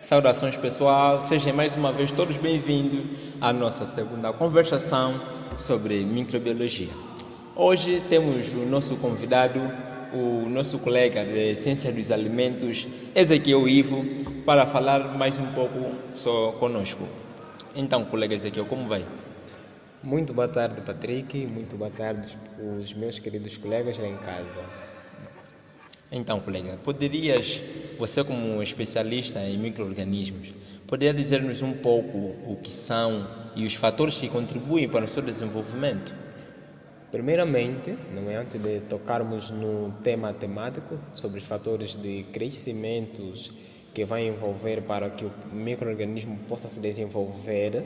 Saudações pessoal, sejam mais uma vez todos bem-vindos à nossa segunda conversação sobre microbiologia. Hoje temos o nosso convidado, o nosso colega de Ciência dos Alimentos, Ezequiel Ivo, para falar mais um pouco só conosco. Então, colega Ezequiel, como vai? Muito boa tarde, Patrick. Muito boa tarde os meus queridos colegas lá em casa. Então, colega, você como especialista em micro-organismos, poderia dizer-nos um pouco o que são e os fatores que contribuem para o seu desenvolvimento? Primeiramente, antes de tocarmos no tema temático sobre os fatores de crescimentos que vai envolver para que o micro-organismo possa se desenvolver,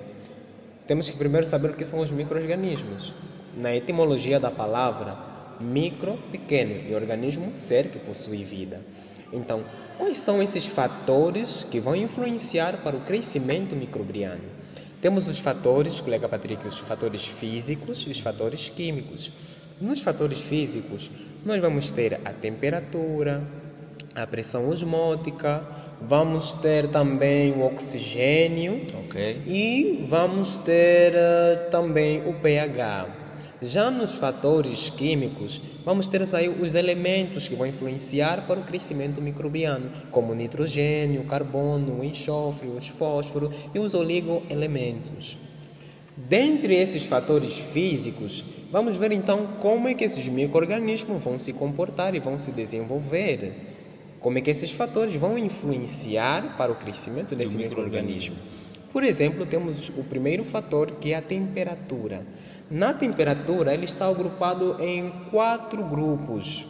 temos que primeiro saber o que são os micro-organismos. Na etimologia da palavra, micro, pequeno, e organismo, ser que possui vida. Então, quais são esses fatores que vão influenciar para o crescimento microbiano? Temos os fatores, colega Patrick, os fatores físicos e os fatores químicos. Nos fatores físicos, nós vamos ter a temperatura, a pressão osmótica, vamos ter também o oxigênio e vamos ter também o pH. Já nos fatores químicos, vamos ter aí os elementos que vão influenciar para o crescimento microbiano, como o nitrogênio, o carbono, o enxofre, o fósforo e os oligoelementos. Dentre esses fatores físicos, vamos ver então como é que esses micro-organismos vão se comportar e vão se desenvolver. Como é que esses fatores vão influenciar para o crescimento desse micro-organismo. Por exemplo, temos o primeiro fator, que é a temperatura. Na temperatura, ele está agrupado em 4 grupos.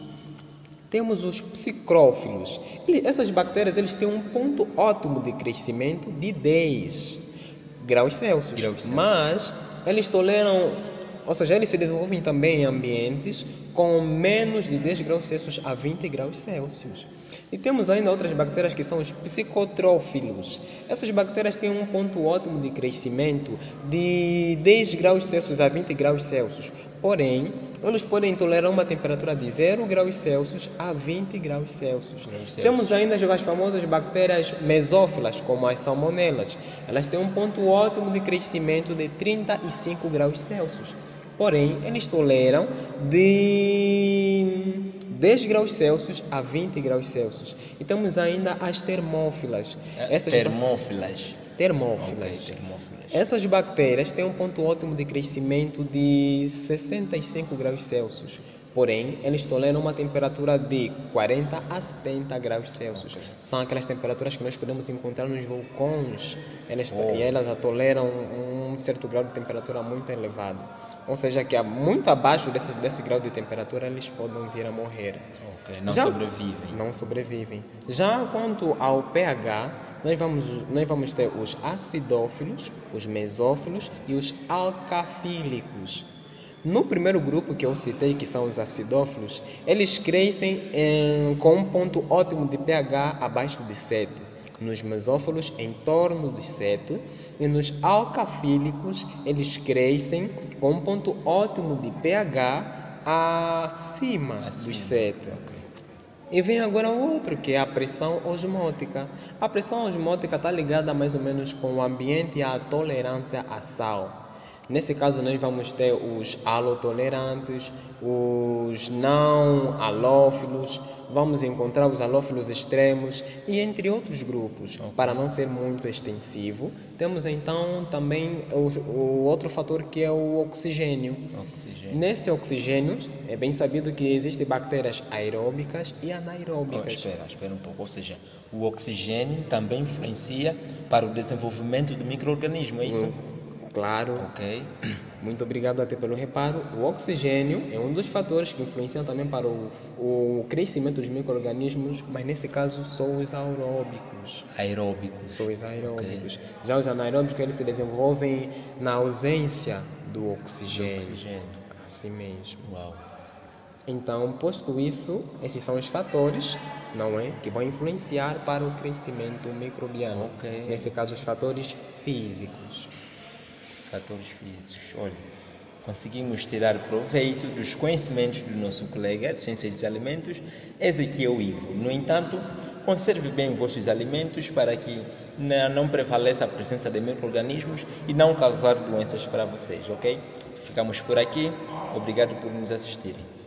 Temos os psicrófilos. Essas bactérias têm um ponto ótimo de crescimento de 10 graus Celsius. Mas eles toleram, ou seja, eles se desenvolvem também em ambientes com menos de 10 graus Celsius a 20 graus Celsius. E temos ainda outras bactérias que são os psicotrófilos. Essas bactérias têm um ponto ótimo de crescimento de 10 graus Celsius a 20 graus Celsius. Porém, eles podem tolerar uma temperatura de 0 graus Celsius a 20 graus Celsius. Temos ainda as famosas bactérias mesófilas, como as salmonelas. Elas têm um ponto ótimo de crescimento de 35 graus Celsius. Porém, eles toleram de 10 graus Celsius a 20 graus Celsius. E temos ainda as termófilas. Termófilas. Essas bactérias têm um ponto ótimo de crescimento de 65 graus Celsius. Porém, eles toleram uma temperatura de 40 a 70 graus Celsius. São aquelas temperaturas que nós podemos encontrar nos vulcões. E elas toleram um certo grau de temperatura muito elevado. Ou seja, que muito abaixo desse grau de temperatura eles podem vir a morrer. Não sobrevivem. Já quanto ao pH, nós vamos ter os acidófilos, os mesófilos e os alcafílicos. No primeiro grupo que eu citei, que são os acidófilos, eles crescem com um ponto ótimo de pH abaixo de 7. Nos mesófilos, em torno de 7. E nos alcafílicos, eles crescem com um ponto ótimo de pH acima dos 7. E vem agora outro, que é a pressão osmótica. A pressão osmótica está ligada mais ou menos com o ambiente e a tolerância à sal. Nesse caso, nós vamos ter os halotolerantes, os não halófilos, vamos encontrar os halófilos extremos e entre outros grupos. Para não ser muito extensivo, temos então também o outro fator, que é o oxigênio. Nesse oxigênio, é bem sabido que existem bactérias aeróbicas e anaeróbicas. Espera um pouco. Ou seja, o oxigênio também influencia para o desenvolvimento do micro-organismo, é isso? Claro. Muito obrigado até pelo reparo. O oxigênio é um dos fatores que influenciam também para o crescimento dos micro-organismos, mas nesse caso são os aeróbicos. São os aeróbicos. Já os anaeróbicos, eles se desenvolvem na ausência do oxigênio. Assim mesmo. Uau. Então, posto isso, esses são os fatores, que vão influenciar para o crescimento microbiano. Nesse caso, os fatores físicos. Fatores físicos. Olha, conseguimos tirar proveito dos conhecimentos do nosso colega de Ciências dos Alimentos, Ezequiel Ivo. No entanto, conserve bem vossos alimentos para que não prevaleça a presença de micro-organismos e não causar doenças para vocês, ok? Ficamos por aqui. Obrigado por nos assistirem.